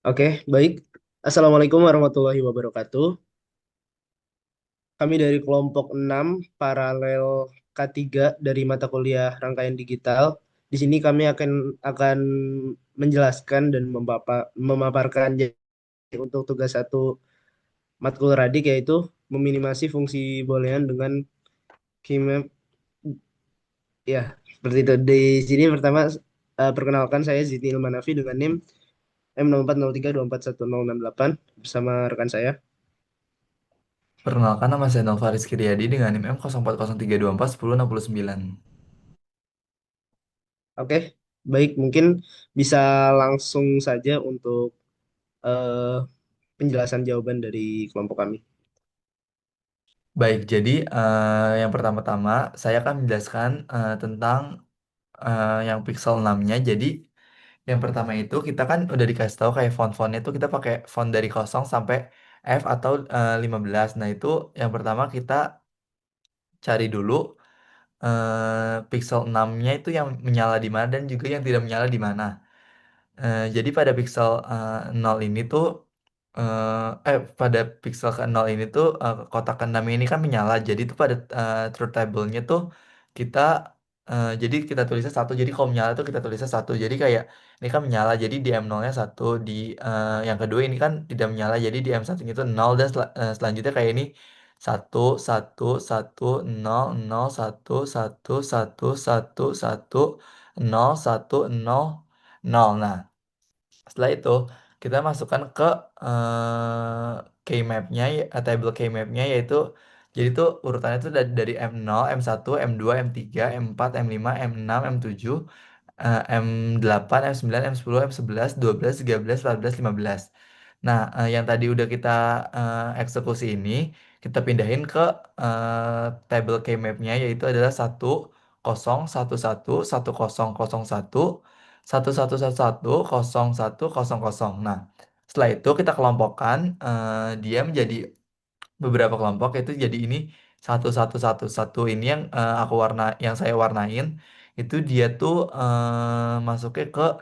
Oke, baik. Assalamualaikum warahmatullahi wabarakatuh. Kami dari kelompok 6 paralel K3 dari mata kuliah rangkaian digital. Di sini kami akan menjelaskan dan memaparkan untuk tugas satu matkul radik yaitu meminimasi fungsi boolean dengan keymap. Ya, seperti itu. Di sini pertama perkenalkan saya Zidni Ilmanafi dengan NIM M0403241068 bersama rekan saya. Perkenalkan nama saya Nova Rizky Riyadi dengan NIM M0403241069. Oke, baik. Mungkin bisa langsung saja untuk eh, penjelasan jawaban dari kelompok kami. Baik, jadi yang pertama-tama saya akan menjelaskan tentang yang pixel 6-nya. Jadi yang pertama itu kita kan udah dikasih tahu kayak font-fontnya itu kita pakai font dari 0 sampai F atau 15. Nah itu yang pertama kita cari dulu pixel 6-nya itu yang menyala di mana dan juga yang tidak menyala di mana. Jadi pada pixel 0 ini tuh pada pixel ke 0 ini tuh kotak keenam ini kan menyala. Jadi tuh pada truth table-nya tuh kita jadi kita tulisnya satu. Jadi kalau menyala tuh kita tulisnya satu. Jadi kayak ini kan menyala. Jadi di M0-nya satu. Di yang kedua ini kan tidak menyala. Jadi di M1 itu nol dan selanjutnya kayak ini satu satu satu nol nol satu satu satu satu satu nol satu nol nol. Nah, setelah itu kita masukkan ke keymap-nya, table keymap-nya yaitu jadi tuh urutannya tuh dari M0, M1, M2, M3, M4, M5, M6, M7, M8, M9, M10, M11, 12, 13, 14, 15. Nah, yang tadi udah kita eksekusi ini, kita pindahin ke table keymap-nya yaitu adalah 10, 1, 1, 1, 1, 1, 1, 1, 1, 1, 1, 0, 1. Nah, setelah itu kita kelompokkan dia menjadi beberapa kelompok yaitu jadi ini 1, 1, 1, 1 ini yang yang saya warnain itu dia tuh masuknya ke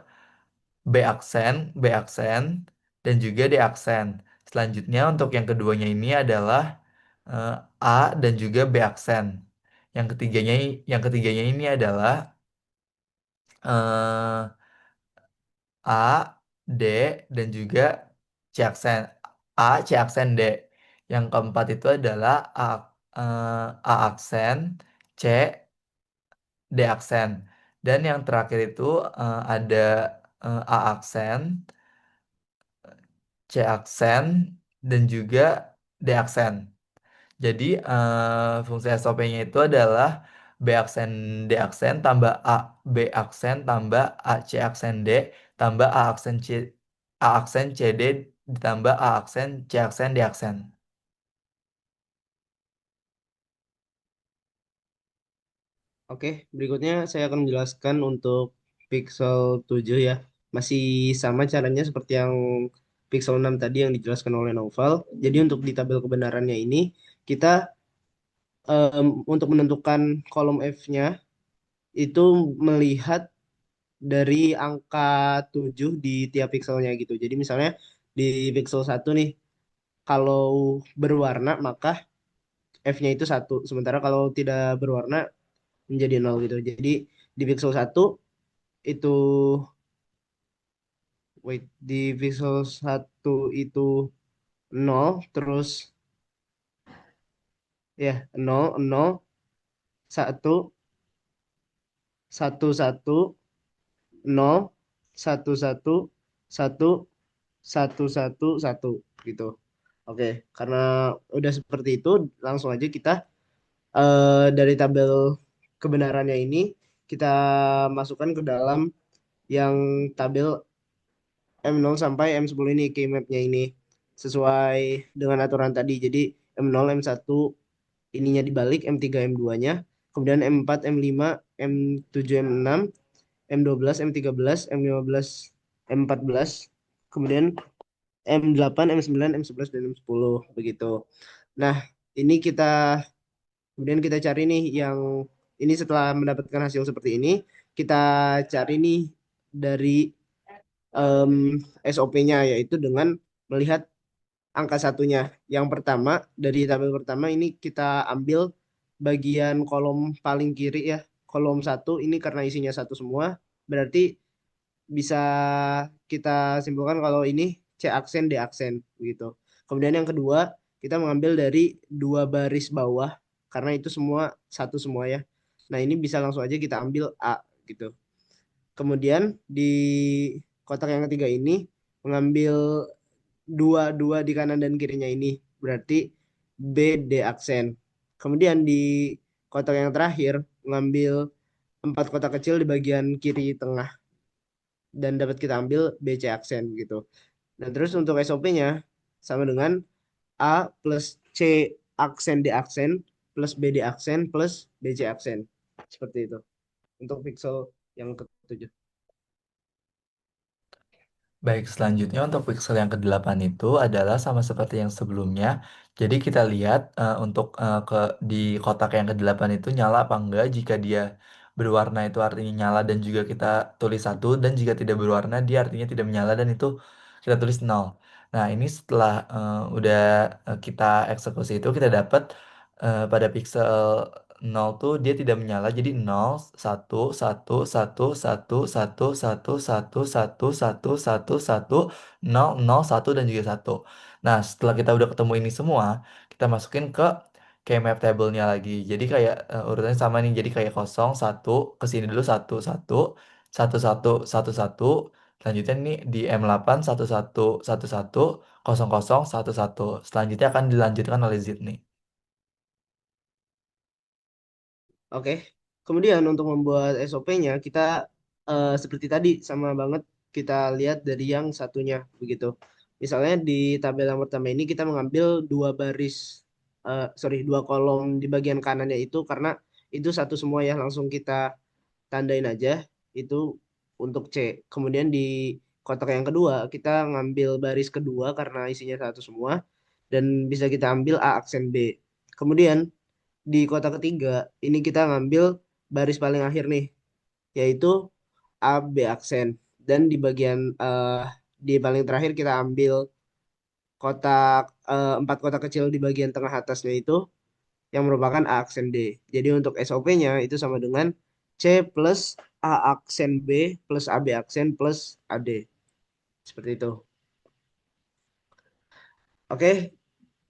B aksen, dan juga D aksen. Selanjutnya untuk yang keduanya ini adalah eh, A dan juga B aksen. Yang ketiganya ini adalah eh, A, D, dan juga C aksen. A, C aksen, D. Yang keempat itu adalah A aksen, C, D aksen. Dan yang terakhir itu ada A aksen, C aksen, dan juga D aksen. Jadi fungsi SOP-nya itu adalah B aksen D aksen tambah A B aksen tambah A C aksen D tambah A aksen C D ditambah A aksen C aksen D aksen. Oke, berikutnya saya akan menjelaskan untuk Pixel 7 ya. Masih sama caranya seperti yang Pixel 6 tadi yang dijelaskan oleh Novel. Jadi untuk di tabel kebenarannya ini, kita untuk menentukan kolom F-nya itu melihat dari angka 7 di tiap pixelnya gitu. Jadi misalnya di pixel 1 nih, kalau berwarna maka F-nya itu satu. Sementara kalau tidak berwarna menjadi nol gitu. Jadi di pixel satu itu di pixel satu itu nol, terus ya nol nol satu satu satu nol satu satu satu satu satu satu gitu. Oke, karena udah seperti itu, langsung aja kita dari tabel kebenarannya ini kita masukkan ke dalam yang tabel M0 sampai M10 ini keymapnya ini sesuai dengan aturan tadi. Jadi M0 M1 ininya dibalik, M3 M2-nya, kemudian M4 M5 M7 M6 M12 M13 M15 M14, kemudian M8 M9 M11 dan M10 begitu. Nah, ini kemudian kita cari nih yang ini setelah mendapatkan hasil seperti ini, kita cari nih dari em, SOP-nya, yaitu dengan melihat angka satunya. Yang pertama, dari tabel pertama ini kita ambil bagian kolom paling kiri ya. Kolom satu ini karena isinya satu semua, berarti bisa kita simpulkan kalau ini C aksen D aksen gitu. Kemudian yang kedua, kita mengambil dari dua baris bawah karena itu semua satu semua ya. Nah, ini bisa langsung aja kita ambil A gitu. Kemudian di kotak yang ketiga ini mengambil dua dua di kanan dan kirinya ini berarti B D aksen. Kemudian di kotak yang terakhir mengambil empat kotak kecil di bagian kiri tengah dan dapat kita ambil BC aksen gitu. Nah, terus untuk SOP-nya sama dengan A plus C aksen D aksen plus BD aksen plus BC aksen. Seperti itu. Untuk pixel yang ketujuh. Baik, selanjutnya untuk pixel yang ke-8 itu adalah sama seperti yang sebelumnya. Jadi kita lihat untuk di kotak yang ke-8 itu nyala apa enggak. Jika dia berwarna itu artinya nyala dan juga kita tulis satu, dan jika tidak berwarna dia artinya tidak menyala dan itu kita tulis nol. Nah, ini setelah udah kita eksekusi itu kita dapat pada pixel nol tuh dia tidak menyala, jadi nol satu satu satu satu satu satu satu satu satu satu satu nol nol satu dan juga satu. Nah, setelah kita udah ketemu ini semua, kita masukin ke keymap table-nya lagi. Jadi kayak urutannya sama nih, jadi kayak kosong satu ke sini dulu satu satu satu satu satu satu. Selanjutnya nih di M8 satu satu satu satu kosong kosong satu satu. Selanjutnya akan dilanjutkan oleh zip nih. Oke. Kemudian untuk membuat SOP-nya kita seperti tadi sama banget kita lihat dari yang satunya begitu. Misalnya di tabel yang pertama ini kita mengambil dua baris sorry dua kolom di bagian kanannya itu karena itu satu semua ya langsung kita tandain aja itu untuk C. Kemudian di kotak yang kedua kita ngambil baris kedua karena isinya satu semua dan bisa kita ambil A aksen B. Kemudian di kotak ketiga ini kita ngambil baris paling akhir nih yaitu A B aksen dan di bagian di paling terakhir kita ambil kotak empat kotak kecil di bagian tengah atasnya itu yang merupakan A aksen D. Jadi untuk SOP-nya itu sama dengan C plus A aksen B plus AB aksen plus AD. Seperti itu. Oke,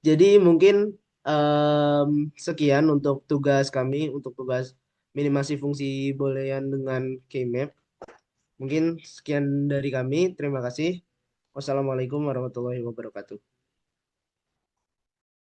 jadi mungkin em, sekian untuk tugas kami, untuk tugas minimasi fungsi boolean dengan keymap. Mungkin sekian dari kami. Terima kasih. Wassalamualaikum warahmatullahi wabarakatuh.